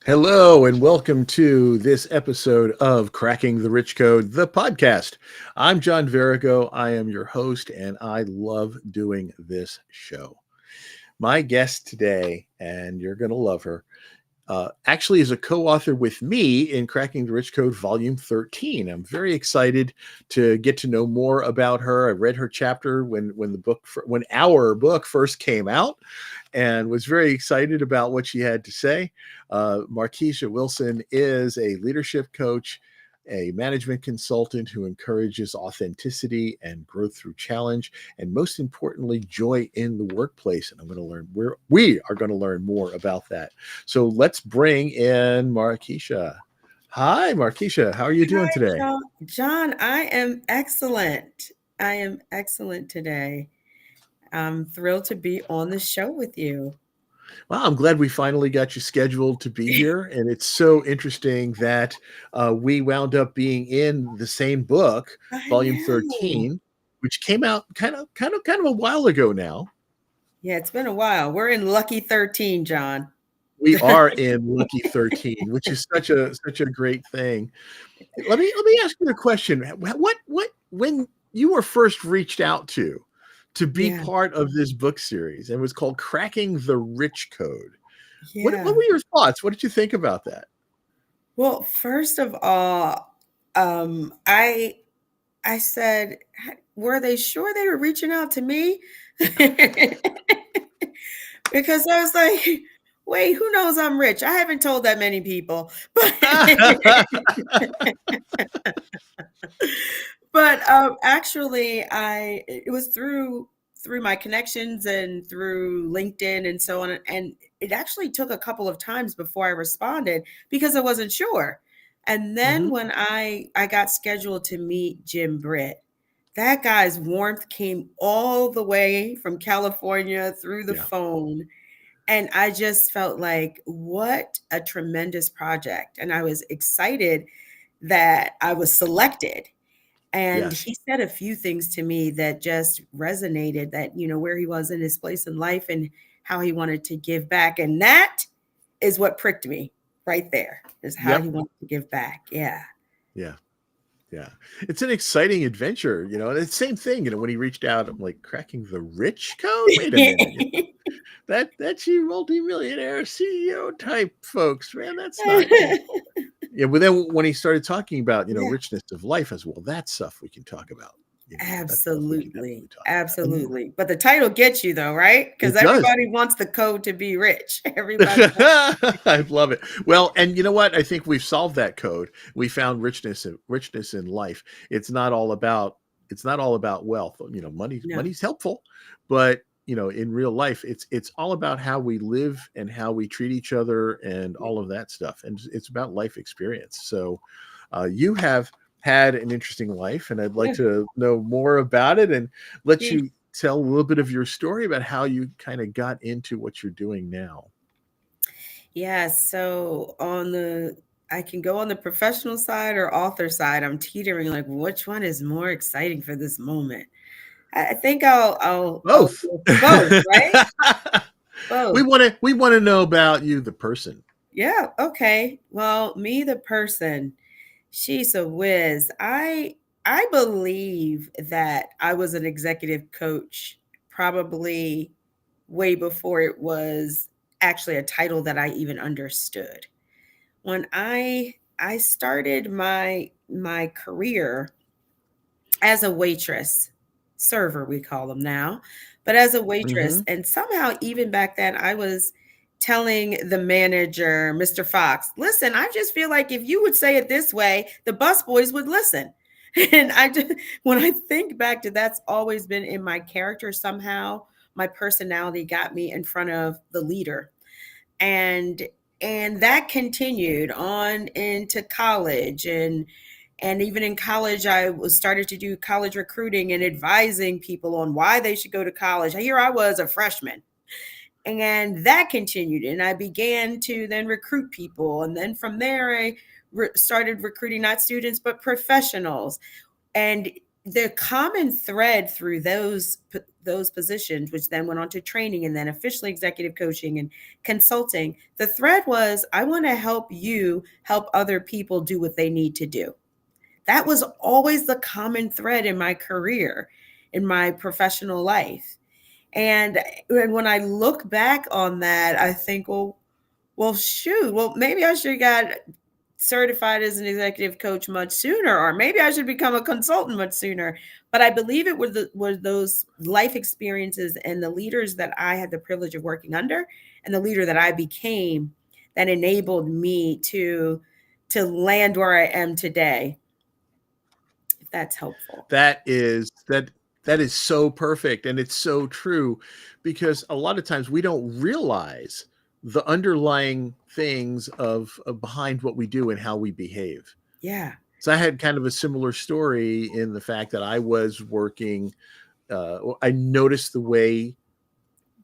Hello, and welcome to this episode of Cracking the Rich Code, the podcast. I'm John Verigo. I am your host, and I love doing this show. My guest today, and you're going to love her, actually is a co-author with me in Cracking the Rich Code Volume 13. I'm very excited to get to know more about her. I read her chapter when our book first came out, and was very excited about what she had to say. Markiesha Wilson is a leadership coach, a management consultant who encourages authenticity and growth through challenge, and most importantly, joy in the workplace. And we are going to learn more about that. So let's bring in Markiesha. Hi, Markiesha. How are you doing Hi, today? John. I am excellent. I am excellent today. I'm thrilled to be on the show with you. Well, I'm glad we finally got you scheduled to be here, and it's so interesting that we wound up being in the same book, I Volume know. 13, which came out kind of a while ago now. Yeah, it's been a while. We're in lucky 13, John. We are in Lucky 13, which is such a great thing. Let me ask you a question. What when you were first reached out to be Yeah, part of this book series, and it was called Cracking the Rich Code. What yeah. were your thoughts? What did you think about that? Well, first of all, I said, were they sure they were reaching out to me? Because I was like, wait, who knows I'm rich? I haven't told that many people, but actually, I it was through my connections and through LinkedIn and so on, and it actually took a couple of times before I responded because I wasn't sure. And then Mhm. when I got scheduled to meet Jim Britt, that guy's warmth came all the way from California through the Yeah. phone. And I just felt like, what a tremendous project. And I was excited that I was selected. And Yes. he said a few things to me that just resonated, that, where he was in his place in life and how he wanted to give back. And that is what pricked me right there, is how he Yep. wanted to give back. Yeah. Yeah. Yeah. It's an exciting adventure, and it's the same thing, when he reached out, I'm like, cracking the rich code? Wait a minute. That's you multimillionaire CEO type folks, man. That's not. Yeah, but then when he started talking about, Yeah. richness of life as well, that stuff we can talk about. That stuff we can Absolutely. definitely talk about. And Absolutely. But the title gets you though, right? Because it does. everybody wants the code to be rich. Everybody wants. I love it. Well, and you know what? I think we've solved that code. We found richness in life. It's not all about wealth. No. Money's helpful, but in real life, it's all about how we live and how we treat each other and all of that stuff. And it's about life experience. So, you have had an interesting life, and I'd like Yeah. to know more about it and let Yeah. you tell a little bit of your story about how you kind of got into what you're doing now. Yeah. So I can go on the professional side or author side. I'm teetering like, which one is more exciting for this moment? I think I'll Both. go for both, right? we Both. want to we want to know about you, the person. Yeah. Okay. Well, me, the person, she's a whiz. I believe that I was an executive coach probably way before it was actually a title that I even understood. When I started my career as a waitress, server we call them now, but as a waitress, Hmm. and somehow even back then I was telling the manager, Mr. Fox, listen, I just feel like if you would say it this way, the busboys would listen. And when I think back to, that's always been in my character somehow. My personality got me in front of the leader, and that continued on into college, and even in college I was started to do college recruiting and advising people on why they should go to college. Here I was, a freshman, and that continued, and I began to then recruit people, and then from there I started recruiting not students but professionals. And the common thread through those positions, which then went on to training and then officially executive coaching and consulting, the thread was, I want to help you help other people do what they need to do. That was always the common thread in my career, in my professional life. And when I look back on that, I think, well, shoot, well, maybe I should have got certified as an executive coach much sooner, or maybe I should become a consultant much sooner. But I believe it were those life experiences and the leaders that I had the privilege of working under, and the leader that I became, that enabled me to land where I am today. If that's helpful. That is so perfect, and it's so true, because a lot of times we don't realize the underlying things of behind what we do and how we behave. Yeah. So I had kind of a similar story in the fact that I was working. I noticed the way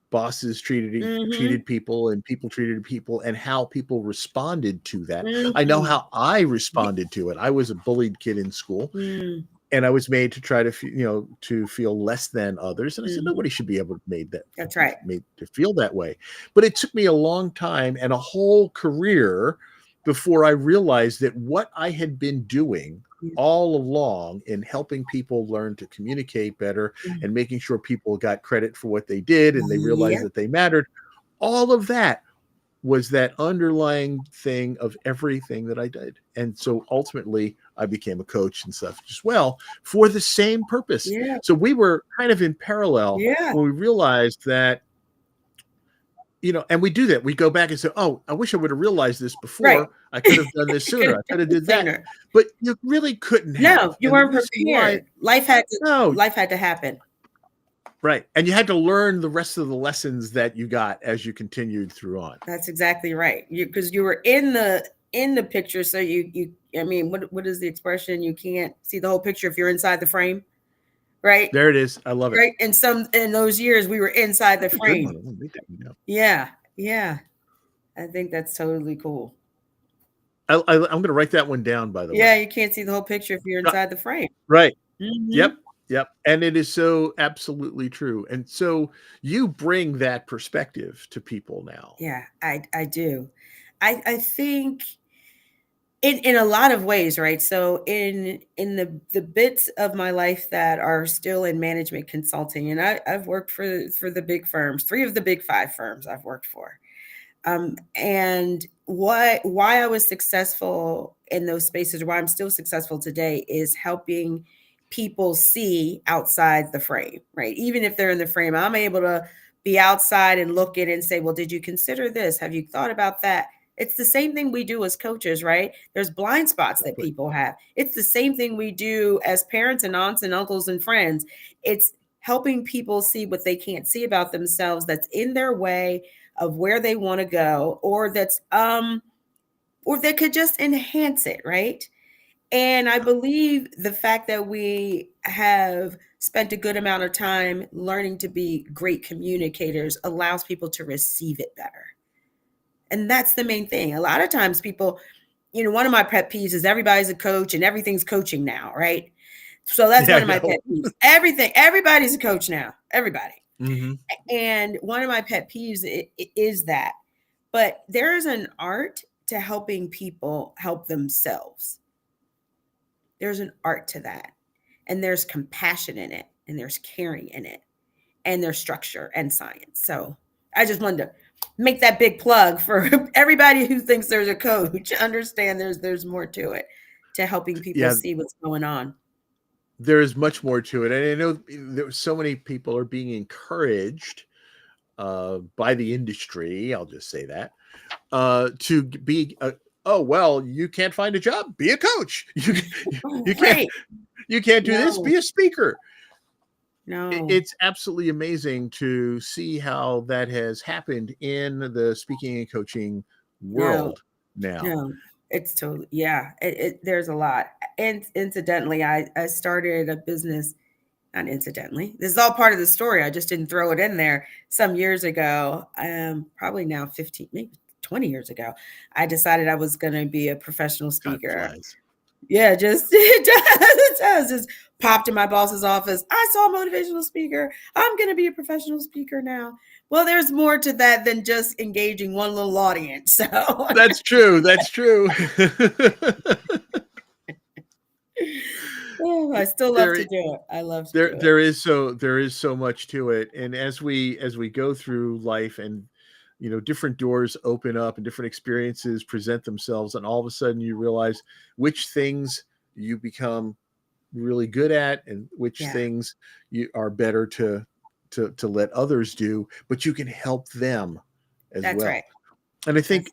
bosses Mm-hmm. treated people and people treated people, and how people responded to that. I know Mm-hmm. how I responded to it. I was a bullied kid in school, Mm-hmm. and I was made to try to to feel less than others. And I said, Mm-hmm. nobody should be able to That's right. made to feel that way. But it took me a long time and a whole career before I realized that what I had been doing all along in helping people learn to communicate better and making sure people got credit for what they did and they realized Yeah. that they mattered, all of that was that underlying thing of everything that I did. And so ultimately I became a coach and stuff as well for the same purpose. Yeah. So we were kind of in parallel Yeah. when we realized that, and we do that. We go back and say, oh, I wish I would have realized this Right. before. I could have done this Could sooner. I have could have done did it that. sooner. But you really couldn't No, have. you And the weren't reason why, prepared. Life no, had to happen. right. And you had to learn the rest of the lessons that you got as you continued through on. That's exactly right. Because you were in the picture, so you I mean, what is the expression? You can't see the whole picture if you're inside the frame, right? There it is. I love it. Right. And in those years we were inside the That's a good one. frame. I'm gonna make that, Yeah. Yeah. I think that's totally cool. I'm going to write that one down, by the Yeah, way. you can't see the whole picture if you're inside the frame. Right. Mm-hmm. Yep. Yep. And it is so absolutely true. And so you bring that perspective to people now. Yeah, I do. I think in a lot of ways, right? So in the bits of my life that are still in management consulting, and I've worked for the big firms, 3 of the big 5 firms I've worked for. And why I was successful in those spaces, why I'm still successful today, is helping people see outside the frame, right? Even if they're in the frame, I'm able to be outside and look at it and say, well, did you consider this? Have you thought about that? It's the same thing we do as coaches, right? There's blind spots that Exactly. people have. It's the same thing we do as parents and aunts and uncles and friends. It's helping people see what they can't see about themselves that's in their way of where they want to go, or or they could just enhance it, right? And I believe the fact that we have spent a good amount of time learning to be great communicators allows people to receive it better. And that's the main thing. A lot of times people, one of my pet peeves is everybody's a coach and everything's coaching now, right? So that's Yeah, one I of my know. pet peeves. Everybody's a coach now. Everybody. Mm-hmm. And one of my pet peeves is that. But there is an art to helping people help themselves. There's an art to that. And there's compassion in it, and there's caring in it, and there's structure and science. So I just wanted to make that big plug for everybody who thinks there's a coach. Understand there's more to it, to helping people Yeah, see what's going on. there is much more to it. And I know there so many people are being encouraged by the industry, I'll just say that, to be oh, well, you can't find a job, be a coach. Oh, You can't right. you can't do this, No, be a speaker. no, It's absolutely amazing to see how that has happened in the speaking and coaching no. world now. No, it's totally, yeah. There's a lot. And incidentally, I started a business. Not incidentally, this is all part of the story. I just didn't throw it in there. Some years ago, probably now 15, maybe 20 years ago, I decided I was going to be a professional Time speaker. flies. Yeah, just it does. Just popped in my boss's office. I saw a motivational speaker. I'm going to be a professional speaker now. Well, there's more to that than just engaging one little audience. So That's true. That's true. oh, I still love to there do it. I love to there do it. there is so much to it, and as we go through life, and different doors open up and different experiences present themselves, and all of a sudden you realize which things you become really good at and which Yeah, things you are better to let others do, but you can help them as that's right. well. And I That's think,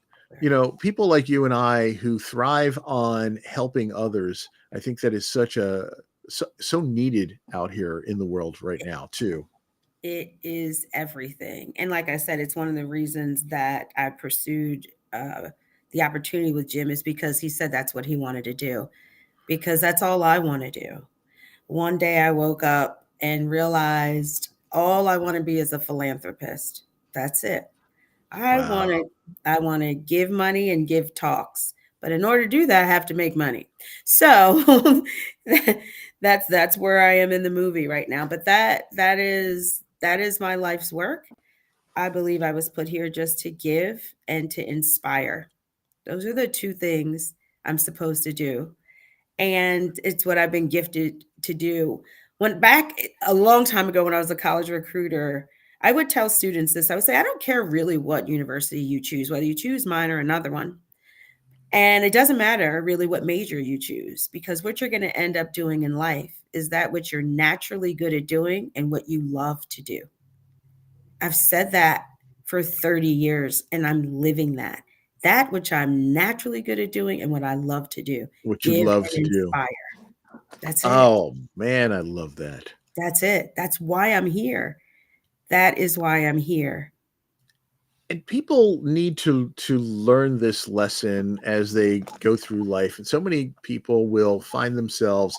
people like you and I who thrive on helping others, I think that is so needed out here in the world right now too. it is everything. And like I said, it's one of the reasons that I pursued the opportunity with Jim is because he said that's what he wanted to do, because that's all I want to do. One day I woke up and realized all I want to be is a philanthropist. That's it. I want Wow. to I want to give money and give talks. But in order to do that, I have to make money. So that's where I am in the movie right now. But that is my life's work. I believe I was put here just to give and to inspire. Those are the two things I'm supposed to do, and it's what I've been gifted to do. Went back a long time ago when I was a college recruiter, I would tell students this. I would say, I don't care really what university you choose, whether you choose mine or another one. And it doesn't matter really what major you choose, because what you're going to end up doing in life is that what you're naturally good at doing and what you love to do. I've said that for 30 years and I'm living that. That which I'm naturally good at doing and what I love to do. What you Give love to and do. inspire. That's it. Oh man, I love that. That's it. That's why I'm here. That is why I'm here. And people need to learn this lesson as they go through life. And so many people will find themselves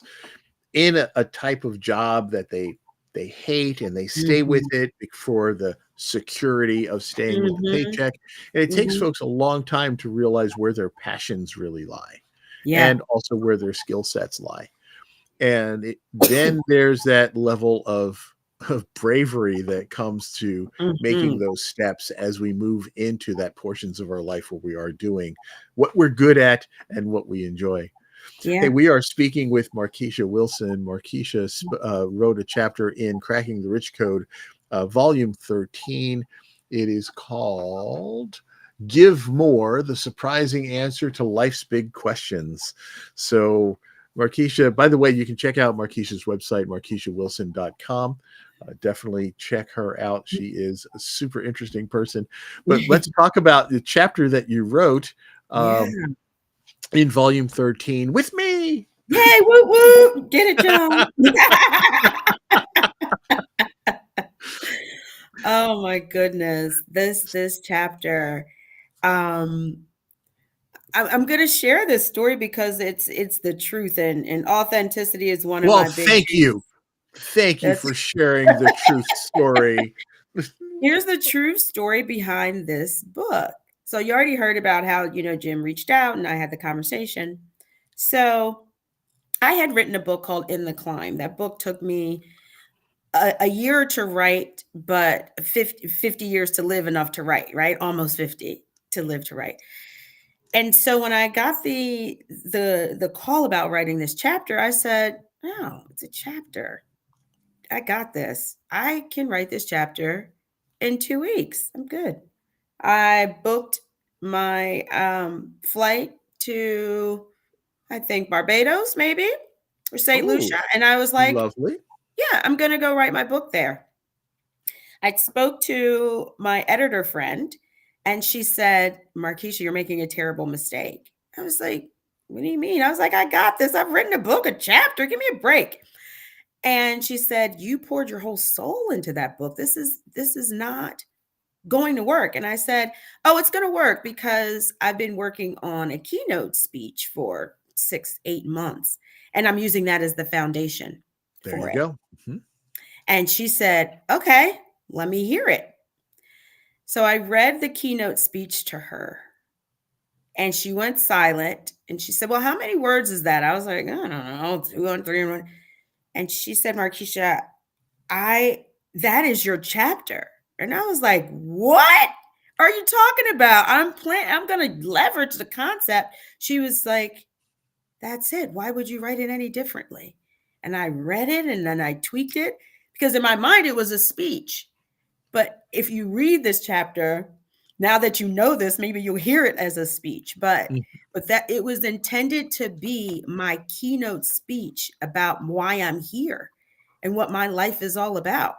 in a type of job that they hate, and they stay with Mhm. it for the security of staying with the Mhm. paycheck. And it takes Mhm. folks a long time to realize where their passions really lie, Yeah. and also where their skill sets lie. And then there's that level of bravery that comes to making Mhm. those steps as we move into that portions of our life where we are doing what we're good at and what we enjoy. Hey, Yeah. we are speaking with Markiesha Wilson. Markiesha wrote a chapter in Cracking the Rich Code, Volume 13. It is called Give More, the Surprising Answer to Life's Big Questions. So, Markiesha, by the way, you can check out Markiesha's website, markieshawilson.com. Definitely check her out. She is a super interesting person. But let's talk about the chapter that you wrote. Yeah. In volume 13 with me. Yay, woo woo. Get it, John. Oh my goodness. This chapter. Um I'm gonna share this story because it's the truth, and authenticity is one of Well, my big thank you. things. Thank you That's for sharing the truth story. Here's the true story behind this book. So you already heard about how, Jim reached out and I had the conversation. So I had written a book called In the Climb. That book took me a year to write, but 50 years to live enough to write, right? Almost 50 to live to write. And so when I got the call about writing this chapter, I said, "Oh, it's a chapter. I got this. I can write this chapter in 2 weeks. I'm good." I booked my flight to, I think, Barbados, maybe, or St. Oh, Lucia. And I was like, lovely. yeah, I'm going to go write my book there. I spoke to my editor friend, and she said, Markiesha, you're making a terrible mistake. I was like, what do you mean? I was like, I got this. I've written a book, a chapter. Give me a break. And she said, you poured your whole soul into that book. This is not going to work. And I said, oh, it's going to work because I've been working on a keynote speech for 6, 8 months. And I'm using that as the foundation There for you it. go. Mhm. And she said, okay, let me hear it. So I read the keynote speech to her. And she went silent and she said, "Well, how many words is that?" I was like, "I don't know, 2 3 1." And she said, "Markiesha, I that is your chapter." And I was like, "What are you talking about? I'm going to leverage the concept." She was like, "That's it. Why would you write it any differently?" And I read it and then I tweaked it because in my mind it was a speech. But if you read this chapter, now that you know this, maybe you'll hear it as a speech. But that it was intended to be my keynote speech about why I'm here and what my life is all about.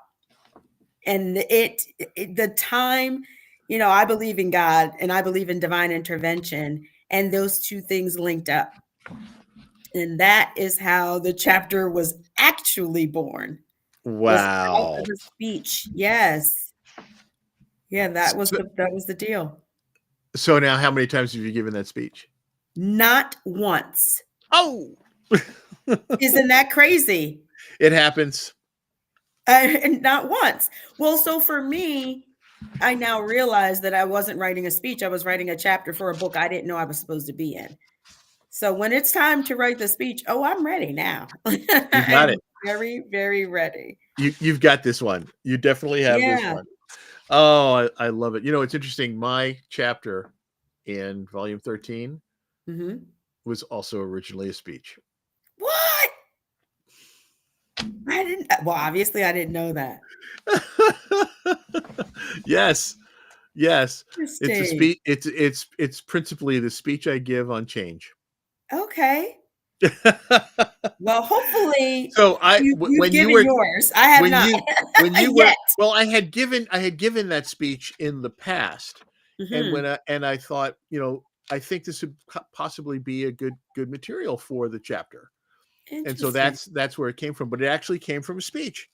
And the time, I believe in God and I believe in divine intervention, and those two things linked up. And that is how the chapter was actually born, was out Wow. of the speech. Yes. Yeah, that was So, the deal. so now how many times have you given that speech? Not once. Oh, Isn't that crazy? it happens. And not once. Well, so for me, I now realize that I wasn't writing a speech. I was writing a chapter for a book I didn't know I was supposed to be in. So when it's time to write the speech, oh, I'm ready now. You I got am it. very, very ready. You've got this one. You definitely have this Yeah. one. Oh, I love it. It's interesting. My chapter in volume 13 Hmm. was also originally a speech. What? I didn't. Well, obviously, I didn't know that. Yes, yes. It's a Interesting. speech. It's principally the speech I give on change. Okay. Well, hopefully So you've given yours. I have not when you were yet. well, I had given that speech in the past, and Hmm. I thought, I think this would possibly be a good material for the chapter, and so Interesting. that's where it came from. But it actually came from a speech.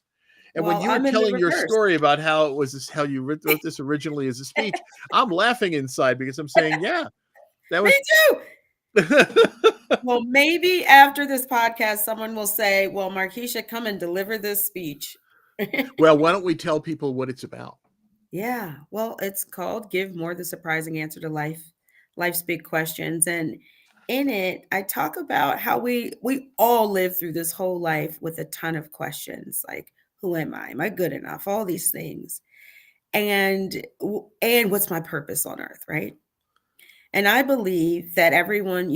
And when Well, you were I'm in the telling your reverse. story about how it was how you wrote this originally as a speech, I'm laughing inside because I'm saying, yeah, that Me was. too. Well, maybe after this podcast, someone will say, "Well, Markeisha, come and deliver this speech." Well, why don't we tell people what it's about? Yeah. Well, it's called "Give More: The Surprising Answer to Life's Big Questions," and in it, I talk about how we all live through this whole life with a ton of questions, like who am I? Am I good enough? All these things, and what's my purpose on earth, right? And I believe that everyone,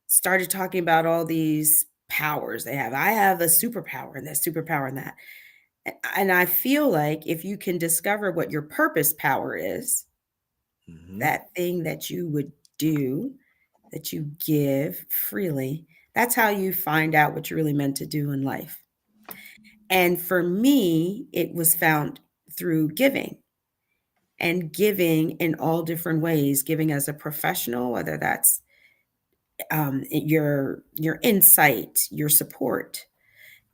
started talking about all these powers they have. I have a superpower and that superpower and that. And I feel like if you can discover what your purpose power is, Hmm. that thing that you would do, that you give freely, that's how you find out what you're really meant to do in life. And for me, it was found through giving, and giving in all different ways, giving as a professional, whether that's your insight, your support,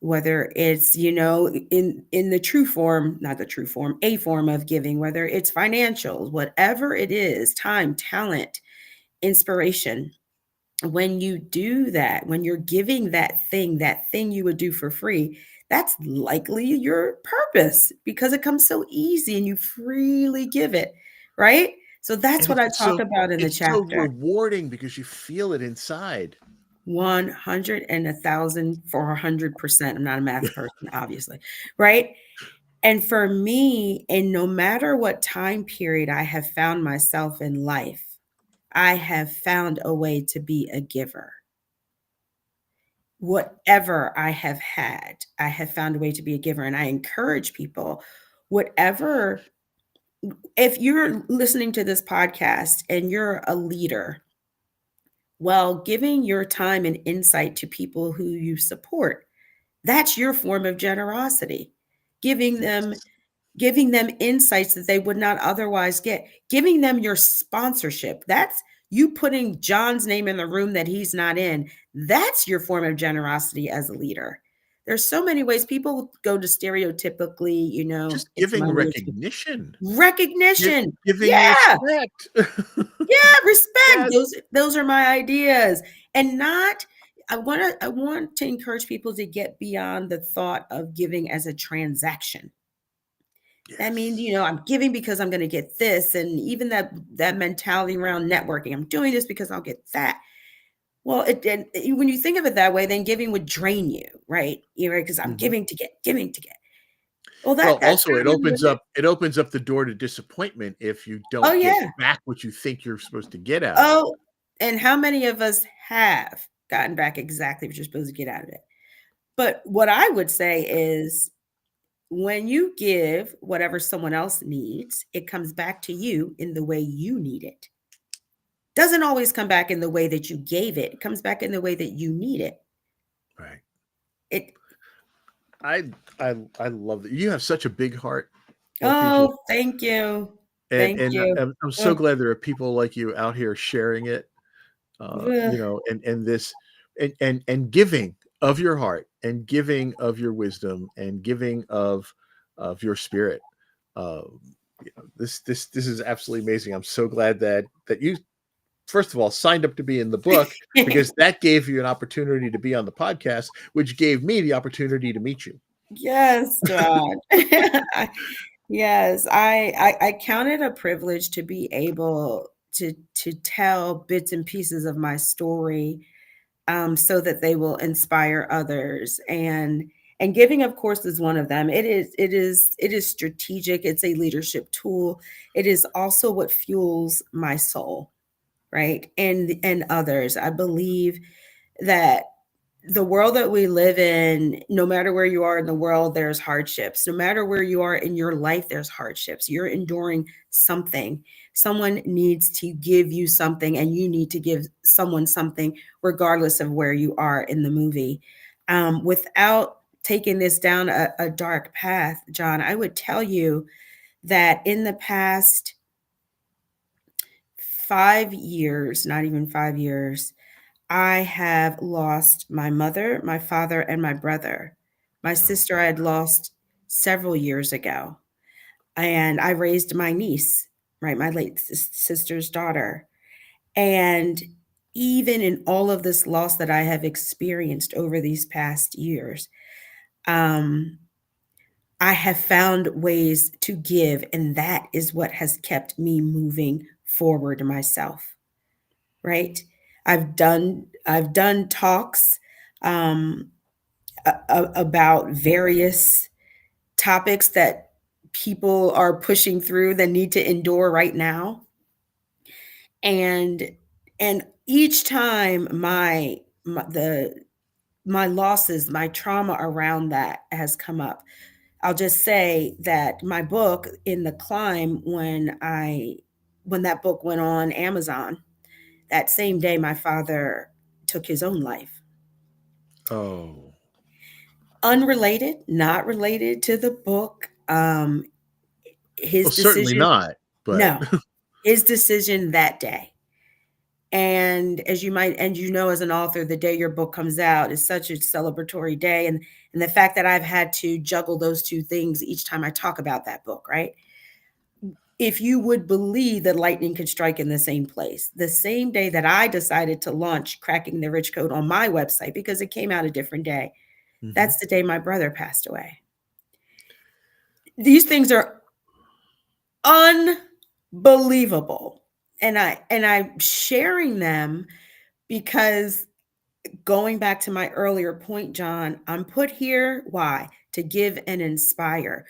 whether it's in the true form, not the true form, a form of giving, whether it's financial, whatever it is, time, talent, inspiration. When you do that, when you're giving that thing you would do for free, that's likely your purpose because it comes so easy and you freely give it, right? So that's And what I talk about in the it's so chapter. rewarding because you feel it inside. 100 and 1,000 for 100%. I'm not a math person, obviously, right? And for me, and no matter what time period I have found myself in life, I have found a way to be a giver. Whatever I have had, I have found a way to be a giver. And I encourage people, whatever, if you're listening to this podcast and you're a leader, well, giving your time and insight to people who you support, that's your form of generosity. Giving them Yes. giving them insights that they would not otherwise get. Giving them your sponsorship. That's you putting John's name in the room that he's not in. That's your form of generosity as a leader. There's so many ways people go to stereotypically, Just it's giving money, it's recognition, recognition. giving Yeah. respect. Yeah, respect. Yes. Those are my ideas. And not I want to encourage people to get beyond the thought of giving as a transaction. That means, Yes. I'm giving because I'm going to get this. And even that mentality around networking, I'm doing this because I'll get that. Well, when you think of it that way, then giving would drain you, right? Right, because I'm Mhm. giving to get, giving to get. Well, Well, that's also not really what it is. it opens up the door to disappointment if you Oh don't get yeah. back what you think you're supposed to get out of it. Oh, and how many of us have gotten back exactly what you're supposed to get out of it? But what I would say is when you give whatever someone else needs, it comes back to you in the way you need it. Doesn't always come back in the way that you gave it. It comes back in the way that you need it. Right. It I I love that. You have such a big heart, Markeisha, Oh, thank you. and Thank you. I'm so Ugh, glad there are people like you out here sharing it, ugh. and this and giving of your heart and giving of your wisdom and giving of your spirit. Uh, this is absolutely amazing. I'm so glad that you first of all signed up to be in the book because that gave you an opportunity to be on the podcast, which gave me the opportunity to meet you. Yes, John. Yes, I count it a privilege to be able to tell bits and pieces of my story, so that they will inspire others. And giving, of course, is one of them. It is strategic. It's a leadership tool. It is also what fuels my soul, right? And others. I believe that the world that we live in, no matter where you are in the world, there's hardships. No matter where you are in your life, there's hardships. You're enduring something. Someone needs to give you something, and you need to give someone something, regardless of where you are in the movie. Without taking this down a dark path, John, I would tell you that in the past 5 years, not even 5 years, I have lost my mother, my father, and my brother. My Oh, sister I had lost several years ago, and I raised my niece, right, my late sister's daughter. And even in all of this loss that I have experienced over these past years, um, I have found ways to give, and that is what has kept me moving forward myself, right? I've done talks, um, about various topics that people are pushing through that need to endure right now. And and each time my losses, my trauma around that has come up. I'll just say that my book, In the Climb, when that book went on Amazon, that same day my father took his own life. oh, Unrelated, not related to the book. His well, certainly decision, not. But no, his decision that day. And as an author, the day your book comes out is such a celebratory day. And the fact that I've had to juggle those two things each time I talk about that book, right? If you would believe that lightning could strike in the same place, the same day that I decided to launch Cracking the Rich Code on my website because it came out a different day, Mhm. that's the day my brother passed away. These things are unbelievable. And I'm sharing them because, going back to my earlier point, John, I'm put here why? To give and inspire.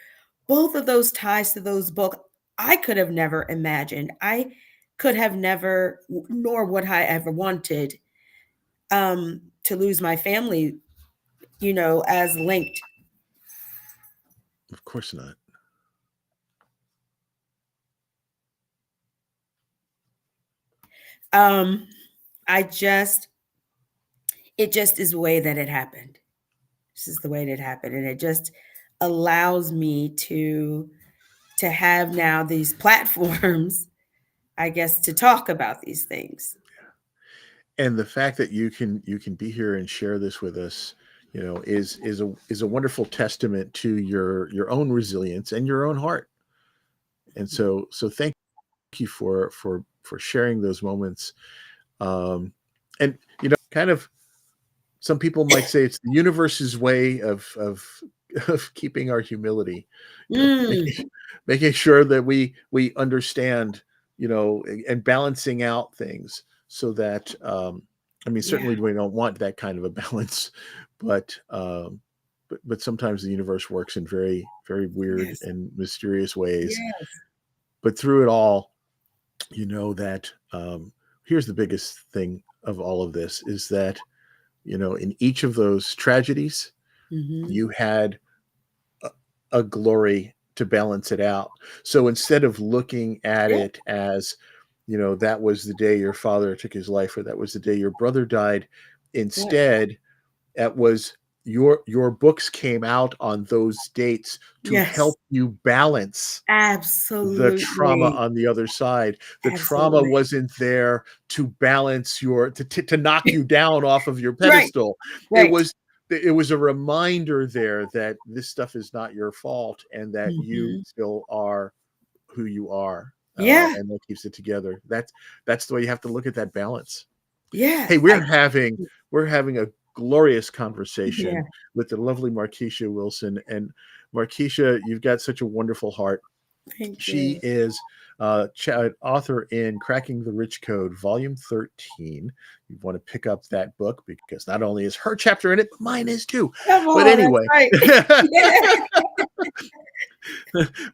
Both of those ties to those books, I could have never imagined. I could have never, nor would I ever wanted, to lose my family, as linked. Of course not. Um, I just, it just is the way that it happened. This is the way that it happened. And it just allows me to have now these platforms, I guess, to talk about these things. And the fact that you can be here and share this with us, is a wonderful testament to your own resilience and your own heart. And so thank you for sharing those moments. And kind of some people might say it's the universe's way of of keeping our humility, Mm, making sure that we understand, and balancing out things so that I mean, yeah. certainly we don't want that kind of a balance, but but sometimes the universe works in very, very weird Yes. and mysterious ways. Yes. But through it all, that here's the biggest thing of all of this is that, in each of those tragedies, Hmm. you had a, a glory to balance it out. So instead of looking at Yeah. it as, that was the day your father took his life, or that was the day your brother died, Yeah. instead, that was your books came out on those dates to Yes. help you balance the trauma Absolutely. on the other side. The trauma Absolutely. wasn't there to balance to knock you down off of your Right. pedestal. It Right. was it was a reminder there that this stuff is not your fault and that you Hmm. still are who you are. Yeah. And that keeps it together. That's the way you have to look at that balance. Yeah. Hey, I, we're having a glorious yeah. conversation with the lovely Markiesha Wilson. And Markiesha, you've got such a wonderful heart. Thank She you. is author in Cracking the Rich Code, Volume 13. You want to pick up that book because not only is her chapter in it, but mine is too. Come But on. That's anyway, right. Yeah.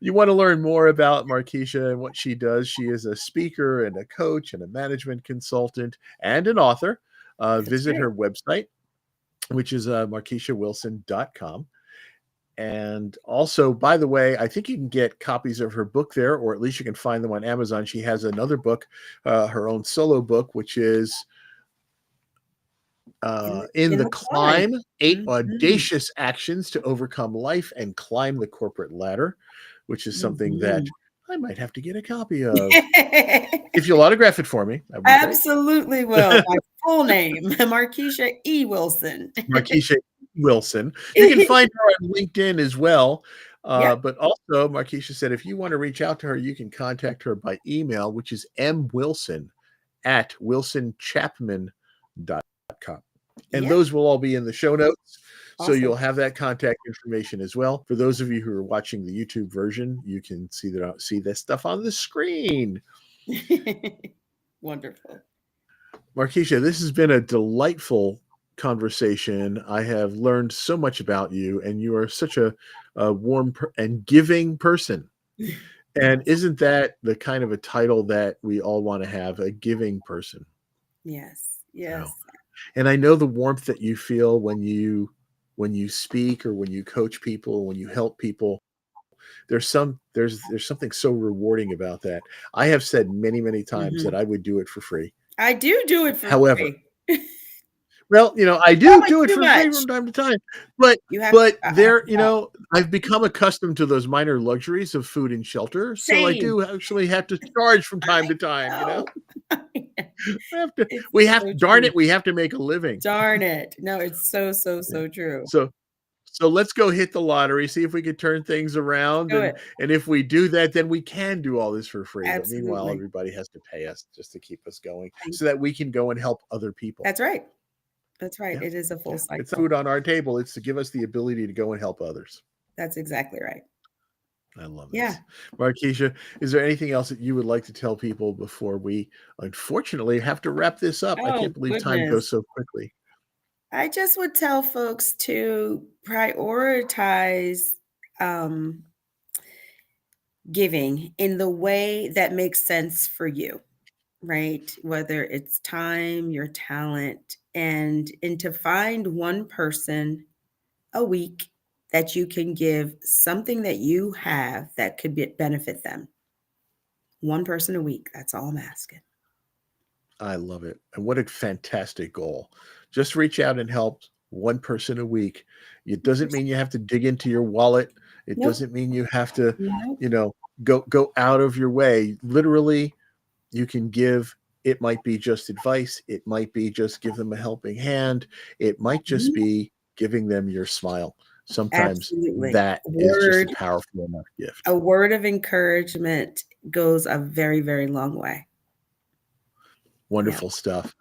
you want to learn more about Markiesha and what she does. She is a speaker and a coach and a management consultant and an author. That's Visit right. her website, which is markieshawilson.com. And also, by the way, I think you can get copies of her book there, or at least you can find them on Amazon. She has another book, her own solo book, which is In In the the climb. Climb: Eight Hmm. Audacious Actions to Overcome Life and Climb the Corporate Ladder, which is something that Hmm. I might have to get a copy of. If you'll autograph it for me, that would be great. Absolutely will. My full name, Markeisha E. Wilson. Markeisha Wilson. You can find her on LinkedIn as well. Yeah, But also, Markeisha said if you want to reach out to her, you can contact her by email, which is mwilson@wilsonchapman.com. And yeah, those will all be in the show notes. So awesome. you'll have that contact information as well. For those of you who are watching the YouTube version, you can see this stuff on the screen. Wonderful. Markeisha, this has been a delightful conversation. I have learned so much about you, and you are such a warm and giving person. And Yes, isn't that the kind of a title that we all want to have, a giving person? yes, Oh. yes. And I know the warmth that you feel when you speak or when you coach people, when you help people. There's something so rewarding about that. I have said many, many times that Mhm. I would do it for free. I do it for However, free. well, I do Probably do it too for free much. from time to time, but You have but I have there, to stop. I've become accustomed to those minor luxuries of food and shelter, so I Same. do actually have to charge from time I to time. know. We have to, It's we have, so darn true. it, we have to make a living. Darn it. No, it's so, so, Yeah. so true. So let's go hit the lottery, see if we can turn things around, Do and it. if we do that, then we can do all this for free. But meanwhile, Absolutely. everybody has to pay us just to keep us going, Thank so that we can go and help other people. That's right. That's right. Yeah, It is a full yeah. It's cycle. food on our table. It's to give us the ability to go and help others. That's exactly right. I love Yeah. this. Markeisha, is there anything else that you would like to tell people before we unfortunately have to wrap this up? I Oh, can't believe time goes goodness. so quickly. I just would tell folks to prioritize um, giving in the way that makes sense for you, right? Whether it's time, your talent, and to find one person a week that you can give something that you have that could benefit them. One person a week. That's all I'm asking. I love it. And what a fantastic goal. Just reach out and help one person a week. It doesn't mean you have to dig into your wallet. It Nope. doesn't mean you have to, No. you know, go out of your way. Literally, you can give. It might be just advice. It might be just give them a helping hand. It might just Mhm. be giving them your smile. Sometimes Absolutely. that is just a powerful enough gift. A word of encouragement goes a very, very long way. Yeah. Wonderful stuff.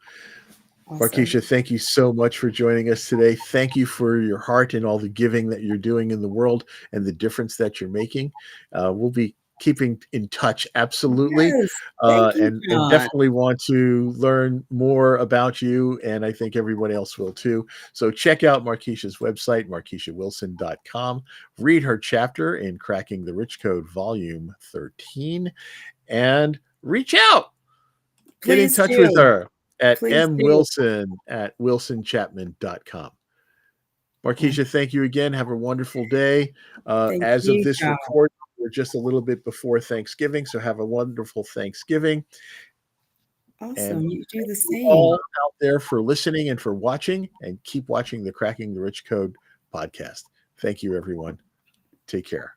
Awesome. Markiesha, thank you so much for joining us today. Thank you for your heart and all the giving that you're doing in the world and the difference that you're making. We'll be keeping in touch, absolutely, Yes. Thank you, and John. definitely want to learn more about you. And I think everybody else will too. So check out Markiesha's website, markieshawilson.com. Read her chapter in Cracking the Rich Code, Volume 13, and reach out. Get in Please touch with do. her at Please do. mwilson@wilsonchapman.com. Markiesha, thank you again. Have a wonderful day. Thank As of you, this John. recording, we're just a little bit before Thanksgiving, so have a wonderful Thanksgiving. And Awesome. You do the thank you same. all out there for listening and for watching, and keep watching the Cracking the Rich Code podcast. Thank you, everyone. Take care.